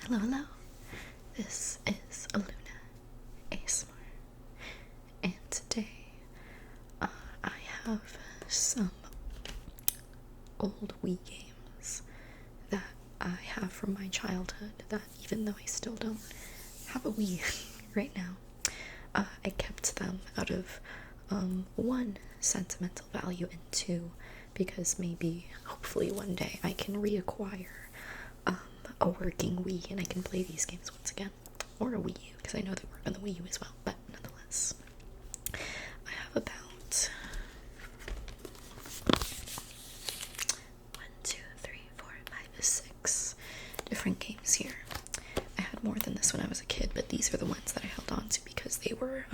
Hello, hello. This is Aluna ASMR, and today I have some old Wii games that I have from my childhood that even though I still don't have a Wii right now, I kept them out of one, sentimental value, and two, because maybe, hopefully one day I can reacquire a working Wii and I can play these games once again. Or a Wii U, because I know they work on the Wii U as well, but nonetheless. I have about 6 different games here. I had more than this when I was a kid, but these are the ones that I held on to because they were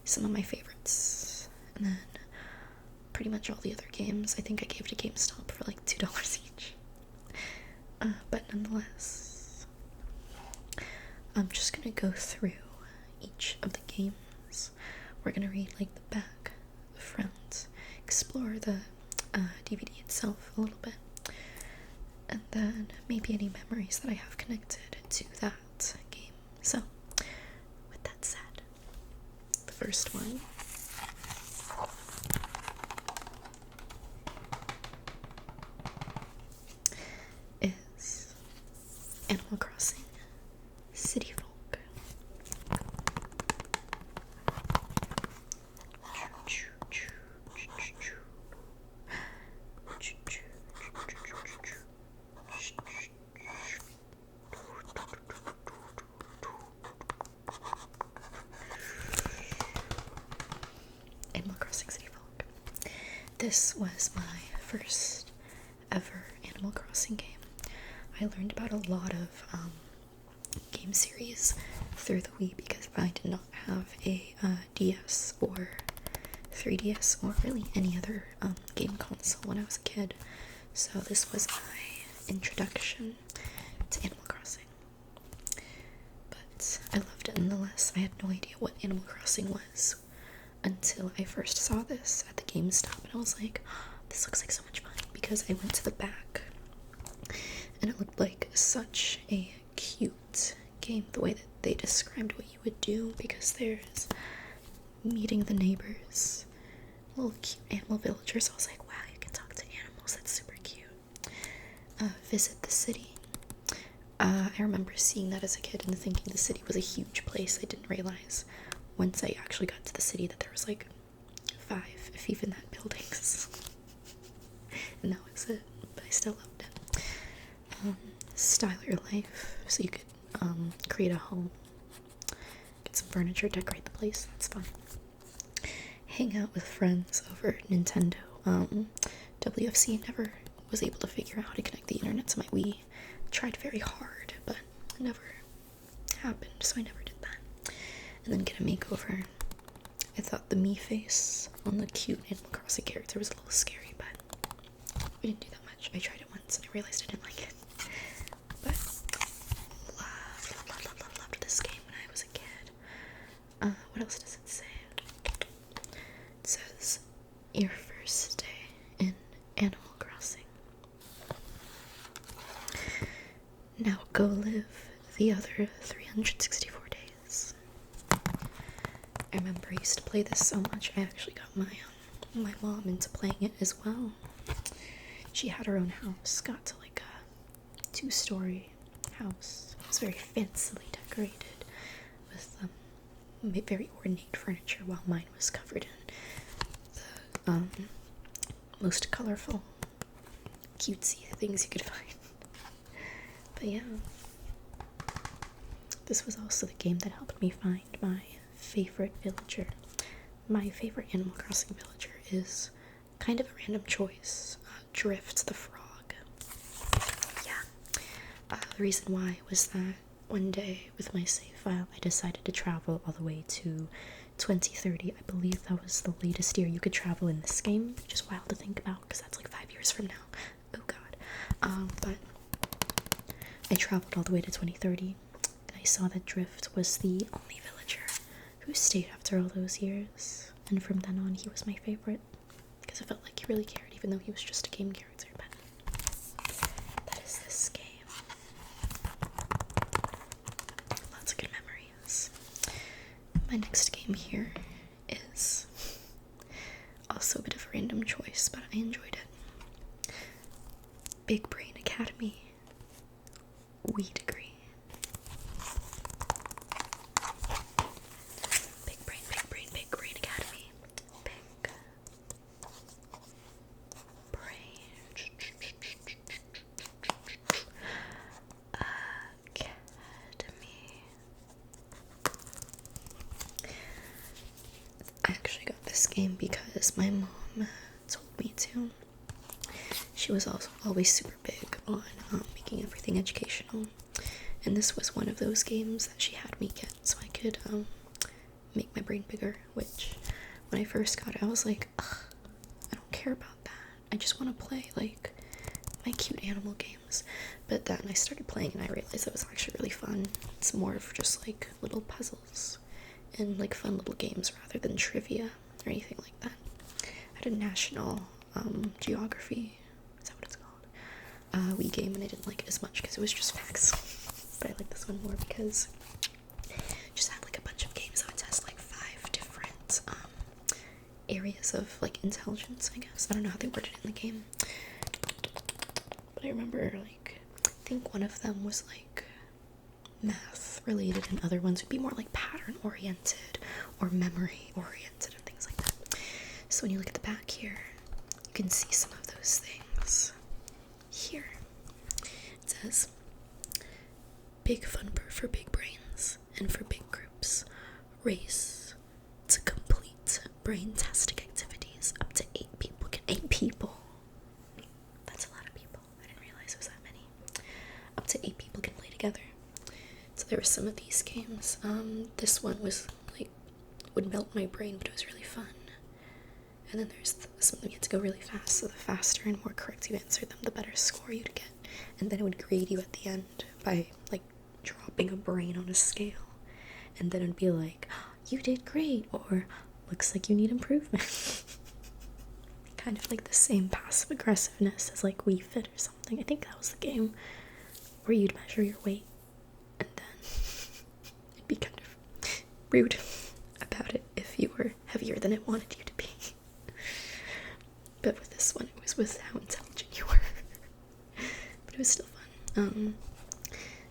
some of my favorites. And then pretty much all the other games I think I gave to GameStop for like $2 each. But nonetheless, I'm just gonna go through each of the games. We're gonna read like the back, the front, explore the DVD itself a little bit, and then maybe any memories that I have connected to that game. So, with that said, the first one is Animal Crossing City Folk. Animal Crossing City Folk. This was my first ever Animal Crossing game. I learned about a lot of game series through the Wii because I did not have a DS or 3DS or really any other game console when I was a kid. So this was my introduction to Animal Crossing. But I loved it nonetheless. I had no idea what Animal Crossing was until I first saw this at the GameStop, and I was like, oh, this looks like so much fun, because I went to the back and it looked like such a cute game, the way that they described what you would do, because there's meeting the neighbors, little cute animal villagers. I was like, wow, you can talk to animals, that's super cute. Visit the city. I remember seeing that as a kid and thinking the city was a huge place. I didn't realize once I actually got to the city that there was like 5, if even that, buildings. And that was it, but I still loved it. Style your life, so you could create a home, get some furniture, decorate the place. That's fun. Hang out with friends over Nintendo. WFC never was able to figure out how to connect the internet to my Wii. Tried very hard, but it never happened, so I never did that. And then get a makeover. I thought the me face on the cute Animal Crossing character was a little scary, but we didn't do that much. I tried it once and I realized I didn't like it. But loved this game when I was a kid. What else does it say? It says, your first day in Animal Crossing. Now go live the other 364 days. I remember I used to play this so much, I actually got my mom into playing it as well. She had her own house, got to like a 2-story house. It was very fancily decorated with very ornate furniture, while mine was covered in the most colorful, cutesy things you could find. But yeah, this was also the game that helped me find my favorite villager. My favorite Animal Crossing villager is kind of a random choice. Drift the frog. Yeah. The reason why was that one day with my save file, I decided to travel all the way to 2030. I believe that was the latest year you could travel in this game, which is wild to think about because that's like 5 years from now. Oh god. But I traveled all the way to 2030, and I saw that Drift was the only villager who stayed after all those years, and from then on he was my favorite, because I felt like he really cared, even though he was just a game character. But that is this game. my next game here is also a bit of a random choice, but I enjoyed it. Big Brain Academy. We degree. Big Brain Academy. Big Brain Academy. I actually got this game because my mom told me to. She was also always super big on making everything educational, and this was one of those games that she had me get so I could make my brain bigger, which when I first got it I was like, ugh, I don't care about that. I just want to play like my cute animal games. But then I started playing and I realized it was actually really fun. It's more of just like little puzzles and like fun little games rather than trivia or anything like that. I had a national geography, is that what it's called? Wii game, and I didn't like it as much because it was just facts. But I like this one more because it just had like a bunch of games that would test like 5 different areas of like intelligence, I guess. I don't know how they worded it in the game. But I remember like, I think one of them was like math related and other ones would be more like pattern oriented or memory oriented and things like that. So when you look at the back here, you can see some of those things. Here it says big fun for big brains and for big groups. Race to complete brain-tastic activities. Up to 8 people can. 8 people. That's a lot of people. I didn't realize it was that many. Up to 8 people can play together. So there were some of these games. This one was like, would melt my brain, but it was really fun. And then there's something you had to go really fast, so the faster and more correct you answer them, the better score you'd get. And then it would grade you at the end by like dropping a brain on a scale. And then it'd be like, oh, you did great, or looks like you need improvement. Kind of like the same passive aggressiveness as like Wii Fit or something. I think that was the game where you'd measure your weight and then it'd be kind of rude about it if you were heavier than it wanted you to be. But with this one, it was with how intelligent you were. But it was still fun.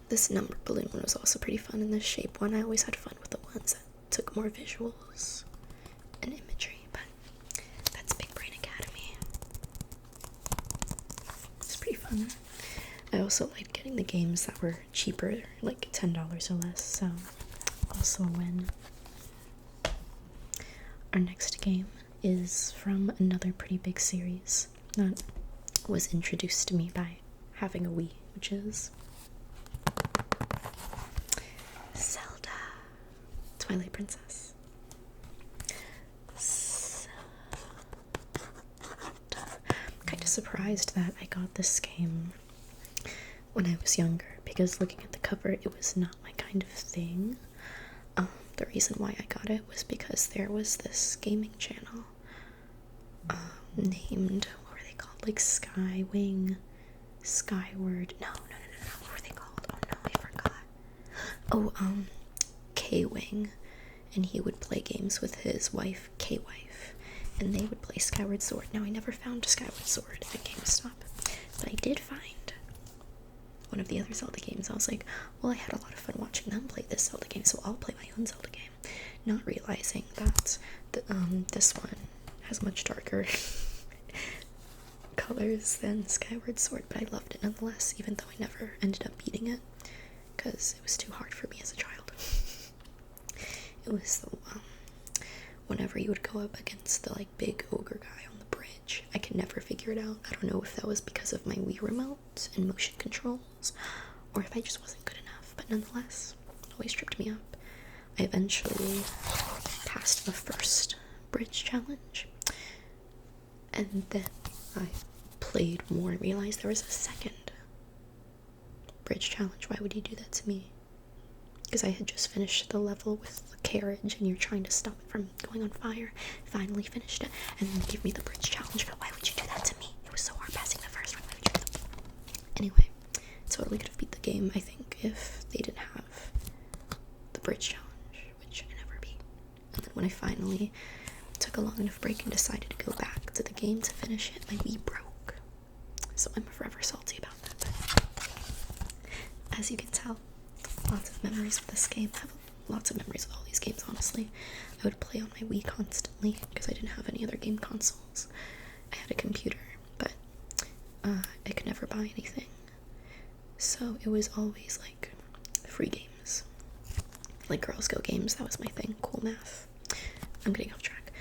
This number balloon one was also pretty fun, and this shape one, I always had fun with the ones that took more visuals and imagery, but that's Big Brain Academy. It's pretty fun. I also liked getting the games that were cheaper, like $10 or less, so also a win. Our next game is from another pretty big series that was introduced to me by having a Wii, which is Zelda, Twilight Princess. I'm kind of surprised that I got this game when I was younger, because looking at the cover, it was not my kind of thing. The reason why I got it was because there was this gaming channel named, what were they called? Like Skywing, Skyward, no, what were they called? Oh no, I forgot. Oh, K-Wing, and he would play games with his wife, K-Wife, and they would play Skyward Sword. Now, I never found Skyward Sword at GameStop, but I did find one of the other Zelda games. I was like, well, I had a lot of fun watching them play this Zelda game, so I'll play my own Zelda game. Not realizing that this one has much darker colors than Skyward Sword, but I loved it nonetheless, even though I never ended up beating it, because it was too hard for me as a child. It was the whenever you would go up against the like big ogre guy on the bridge, I could never figure it out. I don't know if that was because of my Wii remote and motion controls, or if I just wasn't good enough, but nonetheless, it always tripped me up. I eventually passed the first bridge challenge, and then I played more and realized there was a second bridge challenge. Why would you do that to me? Because I had just finished the level with the carriage and you're trying to stop it from going on fire. Finally finished it, and then give me the bridge challenge. Why would you do that to me? It was so hard passing the first one. Why would you do that? Anyway, totally could have beat the game, I think, if they didn't have the bridge challenge, which I never beat. when I finally took a long enough break and decided to go back to the game to finish it, my Wii broke. So I'm forever salty about that. But as you can tell, lots of memories with this game. I have lots of memories with all these games, honestly. I would play on my Wii constantly because I didn't have any other game consoles. I had a computer, but I could never buy anything. So it was always like free games. Like Girls Go games, that was my thing. Cool math. I'm getting off track.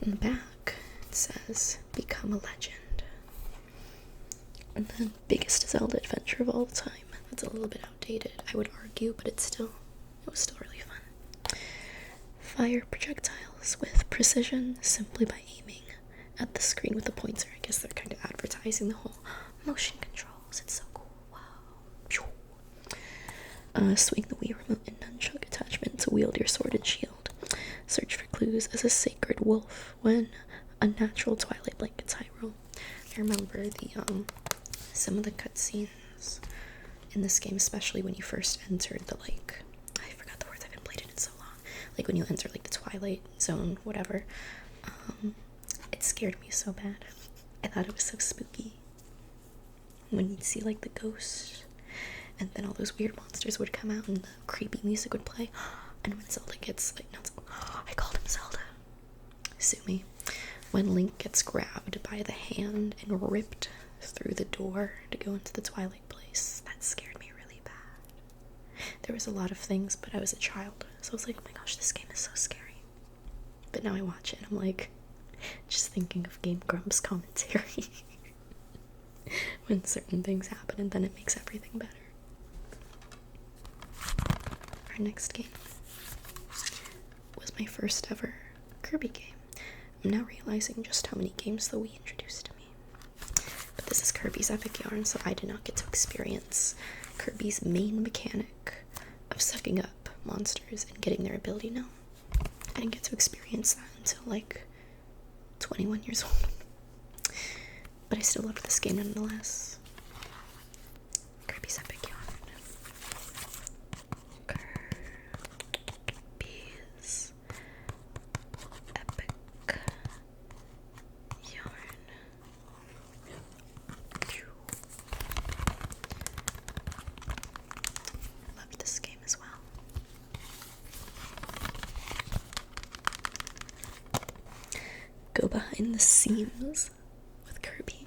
In the back, it says, become a legend. And then biggest Zelda adventure of all time. That's a little bit outdated, I would argue, but it was still really fun. Fire projectiles with precision simply by aiming at the screen with the pointer. I guess they're kind of advertising the whole motion controls. It's so cool. Wow. Swing the Wii remote and nunchuck attachment to wield your sword and shield. Search for clues as a sacred wolf when unnatural Twilight blankets Hyrule. I remember some of the cutscenes in this game, especially when you first entered the, like, I forgot the words, I haven't played it in so long. Like when you enter like the Twilight Zone, whatever. It scared me so bad. I thought it was so spooky. When you'd see like the ghosts, and then all those weird monsters would come out and the creepy music would play. And when Zelda gets, like, not Zelda, I called him Zelda. Sue me. When Link gets grabbed by the hand and ripped through the door to go into the Twilight place, that scared me really bad. There was a lot of things, but I was a child, so I was like, oh my gosh, this game is so scary. But now I watch it and I'm like, just thinking of Game Grumps commentary when certain things happen, and then it makes everything better. Our next game was my first ever Kirby game. I'm now realizing just how many games the Wii introduced to me. But this is Kirby's Epic Yarn, so I did not get to experience Kirby's main mechanic of sucking up monsters and getting their ability. No, I didn't get to experience that until like 21 years old. But I still loved this game nonetheless. Kirby's Epic Yarn. Kirby's Epic Yarn. Loved this game as well. Go behind the scenes with Kirby.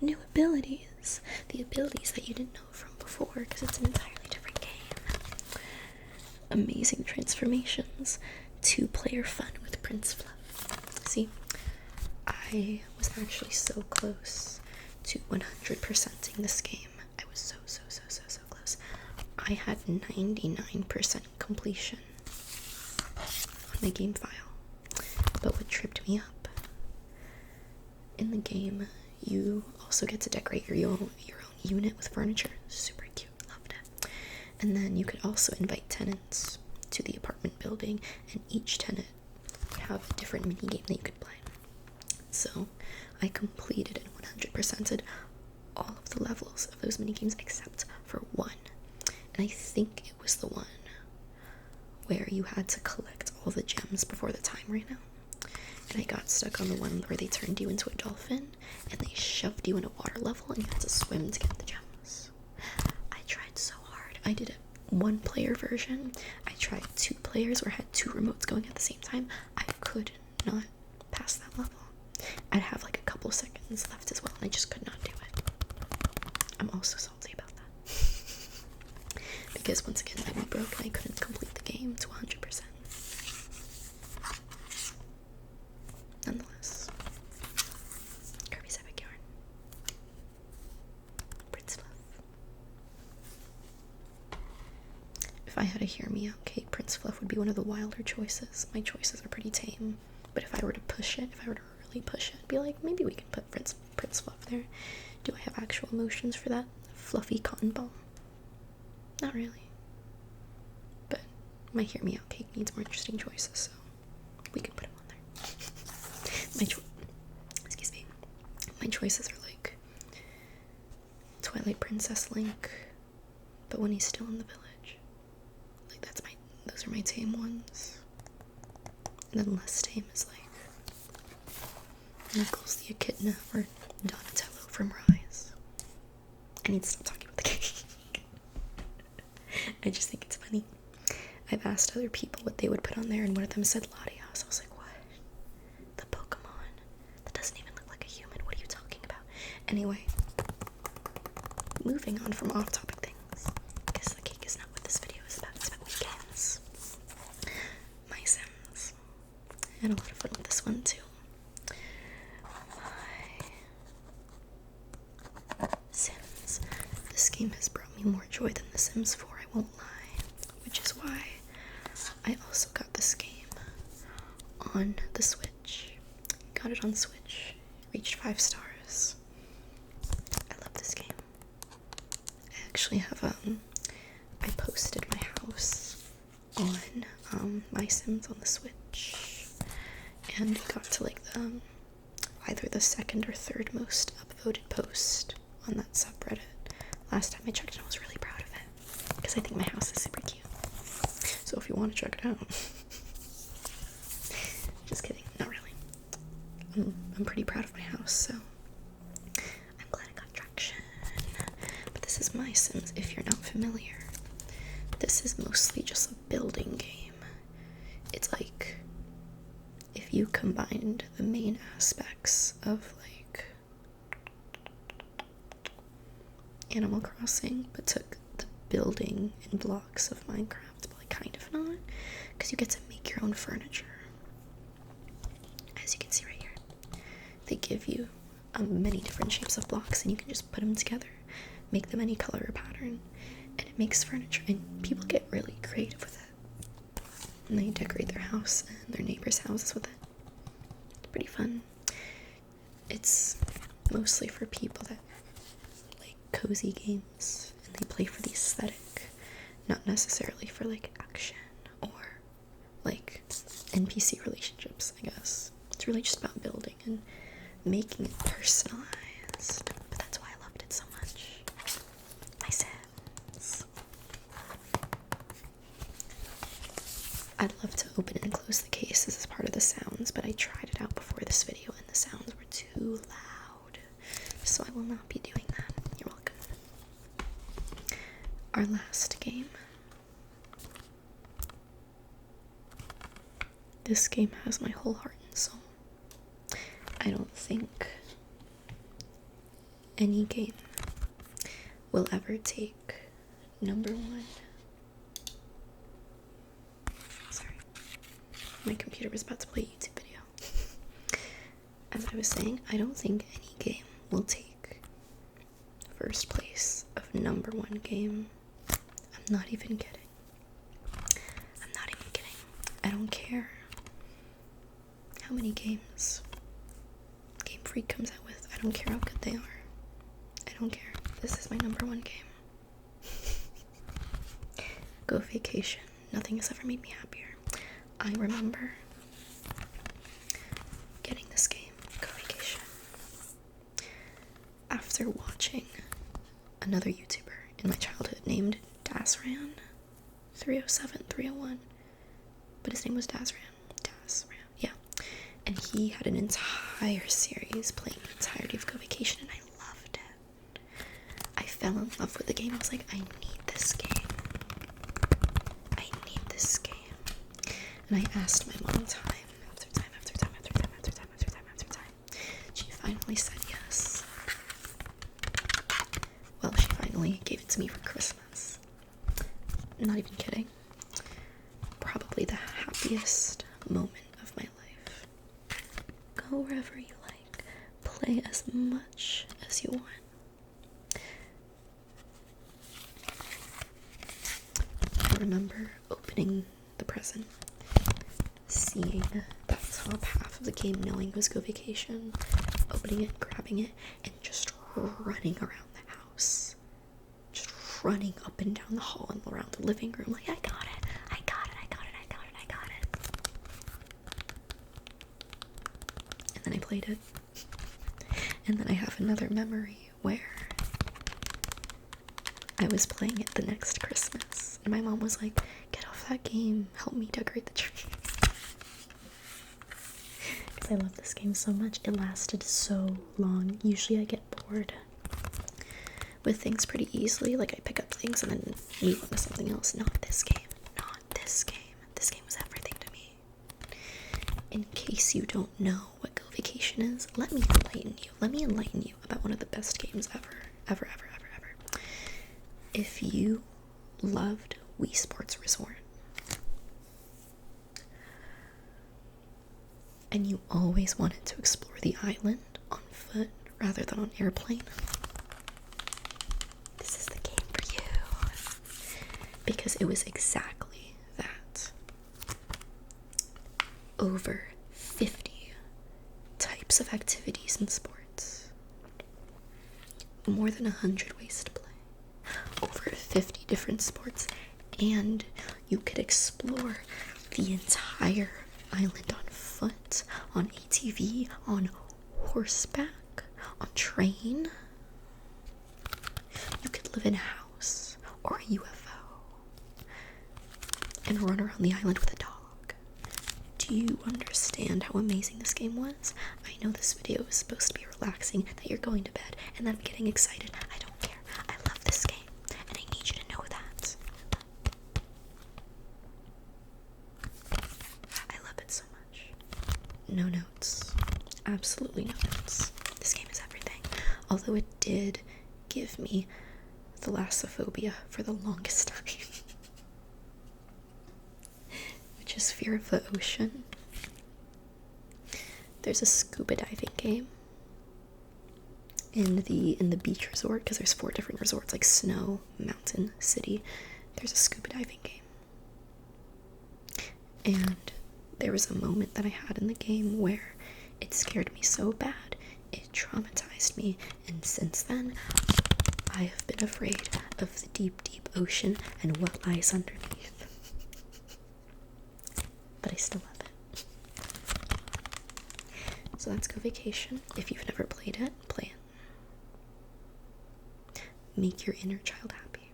New abilities. The abilities that you didn't know from before, because it's an entirely different game. Amazing transformations. 2-player fun with Prince Fluff. See, I was actually so close to 100%ing this game. I was so close. I had 99% completion on my game file. But what tripped me up, in the game, you also get to decorate your own unit with furniture. Super cute, loved it. And then you could also invite tenants to the apartment building, and each tenant would have a different mini game that you could play. So I completed and 100%ed all of the levels of those mini games except for one. And I think it was the one where you had to collect all the gems before the time ran out. And I got stuck on the one where they turned you into a dolphin and they shoved you in a water level and you had to swim to get the gems. I tried so hard. I did a 1-player version. I tried 2 players where I had 2 remotes going at the same time. I could not pass that level. I'd have like a couple seconds left as well, and I just could not do it. I'm also salty about that. Because once again, my Wii broke and I couldn't complete the game to 100%. Nonetheless, Kirby's Epic Yarn. Prince Fluff. If I had a Hear Me Out cake, Prince Fluff would be one of the wilder choices. My choices are pretty tame, but if I were to push it, if I were to really push it, I'd be like, maybe we can put Prince Fluff there. Do I have actual emotions for that fluffy cotton ball? Not really. But my Hear Me Out cake needs more interesting choices, so we can put him on there. My choices are like Twilight Princess Link, but when he's still in the village. Like those are my tame ones. And then less tame is like Nichols the Echidna or Donatello from Rise. I need to stop talking about the game. I just think it's funny. I've asked other people what they would put on there, and one of them said Latias. I was like, what? The Pokemon? That doesn't even look like a human. What are you talking about? Anyway, moving on from off-topic things, because the cake is not what this video is about. It's about weekends. MySims. I had a lot of fun with this one, too. MySims. This game has brought me more joy than The Sims 4, I won't lie. Which is why I also got this game on the Switch. Got it on Switch. Reached 5 stars. I love this game. I actually have, I posted my house on MySims on the Switch. And it got to, like, either the 2nd or 3rd most upvoted post on that subreddit. Last time I checked it, I was really proud of it. Because I think my house is super cute. So if you want to check it out. Just kidding, not really. I'm pretty proud of my house, so I'm glad it got traction. But this is MySims, if you're not familiar. This is mostly just a building game. It's like if you combined the main aspects of like Animal Crossing, but took the building and blocks of Minecraft, but like kind of not, because you get to make your own furniture. As you can see right here, they give you many different shapes of blocks, and you can just put them together, make them any color or pattern, and it makes furniture, and people get really creative with it. And they decorate their house and their neighbors' houses with it. It's pretty fun. It's mostly for people that like cozy games, and they play for the aesthetic, not necessarily for like action or like NPC relationships, I guess. It's really just about building and making it personalized. But that's why I loved it so much. MySims. I'd love to open and close the cases as part of the sounds, but I tried it out before this video and the sounds were too loud. So I will not be doing that. You're welcome. Our last game. This game has my whole heart and soul. I don't think any game will ever take number 1. Sorry, my computer was about to play a YouTube video. As I was saying, I don't think any game will take first place of number 1 game. I'm not even kidding. I'm not even kidding. I don't care how many games Game Freak comes out with. I don't care how good they are. I don't care. This is my number 1 game. Go Vacation. Nothing has ever made me happier. I remember getting this game, Go Vacation, after watching another YouTuber in my childhood named Dasran 307, 301, but his name was Dasran. Yeah. And he had an entire series playing the entirety of Go Vacation, and I loved it. I fell in love with the game. I was like, I need this game. I need this game. And I asked my mom time after time. She finally said yes. Well, she finally gave it to me for Christmas. Not even kidding. Probably the happiest moment of my life. Go wherever you like. Play as much as you want. I remember opening the present, seeing that top half of the game, knowing it was Go Vacation, opening it, grabbing it, and just running around the house. Just running up and down the hall and around the living room like, I got it. And then I played it. And then I have another memory where I was playing it the next Christmas, and my mom was like, get off that game, help me decorate the tree. because I love this game so much. It lasted so long. Usually I get bored with things pretty easily. Like, I pick up things and then move on to something else. Not this game. Not this game. This game was everything to me. In case you don't know what Go Vacation is, let me enlighten you. Let me enlighten you about one of the best games ever. Ever, ever, ever, ever. If you loved Wii Sports Resort, and you always wanted to explore the island on foot rather than on airplane, this is the game for you. Because it was exactly that. Over 50 types of activities and sports. More than 100 ways to play. Over 50 different sports. And you could explore the entire island on foot, on ATV, on horseback, on train. You could live in a house or a UFO and run around the island with a dog. Do you understand how amazing this game was? I know this video is supposed to be relaxing, that you're going to bed, and that I'm getting excited. I don't care. I love this game, and I need you to know that. I love it so much. No notes. Absolutely no notes. This game is everything. Although it did give me thalassophobia for the longest time. Which is fear of the ocean. There's a scuba diving game in the beach resort, because there's 4 different resorts, like snow, mountain, city. There's a scuba diving game. And there was a moment that I had in the game where it scared me so bad, it traumatized me, and since then, I have been afraid of the deep, deep ocean and what lies underneath. But I still love it. So that's Go Vacation. If you've never played it, play it. Make your inner child happy.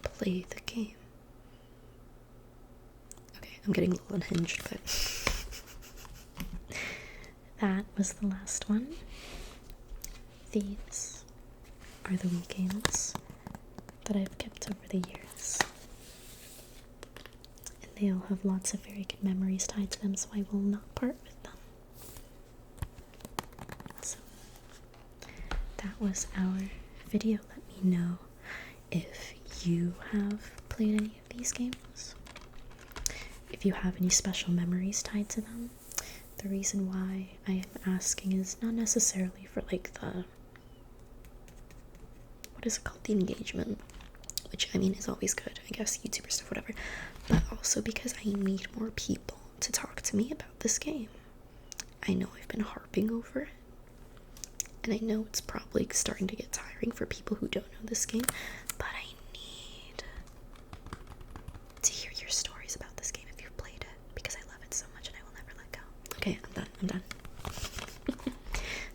Play the game. Okay, I'm getting a little unhinged, but that was the last one. These are the Wii games that I've kept over the years. And they all have lots of very good memories tied to them, so I will not part with them. So, that was our video. Let me know if you have played any of these games. If you have any special memories tied to them. The reason why I am asking is not necessarily for like the, what is it called, the engagement, which I mean is always good, I guess, YouTuber stuff, whatever, but also because I need more people to talk to me about this game. I know I've been harping over it, and I know it's probably starting to get tiring for people who don't know this game, but I need to hear your stories about this game if you've played it, because I love it so much and I will never let go. Okay, I'm done.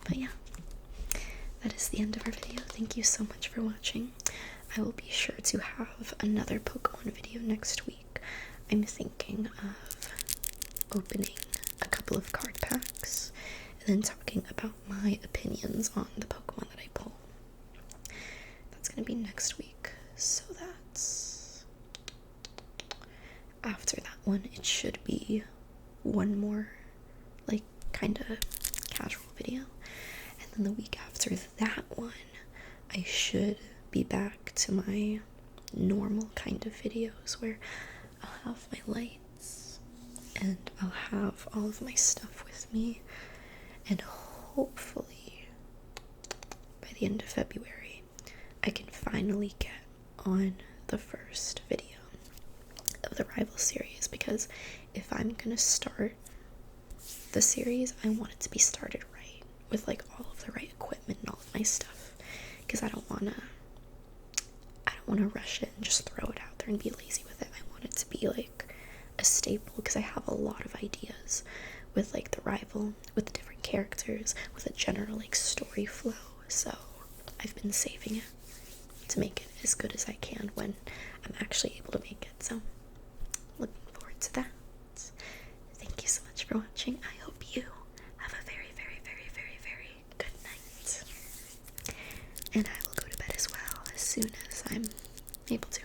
But yeah, that is the end of our video. Thank you so much for watching. I will be sure to have another Pokemon video next week. I'm thinking of opening a couple of card packs and then talking about my opinions on the Pokemon that I pull. That's gonna be next week, so that's after that one. It should be one more like kind of casual video, and then the week after that one I should be back to my normal kind of videos where I'll have my lights and I'll have all of my stuff with me, and hopefully by the end of February I can finally get on the first video of the Rival series, because if I'm gonna start the series, I want it to be started right, with like all of the right equipment and all of my stuff, because I don't want to rush it and just throw it out there and be lazy with it. I want it to be like a staple, because I have a lot of ideas with like the Rival, with the different characters, with a general like story flow, so I've been saving it to make it as good as I can when I'm actually able to make it, so looking forward to that. Thank you so much for watching. I hope you and I will go to bed as well as soon as I'm able to.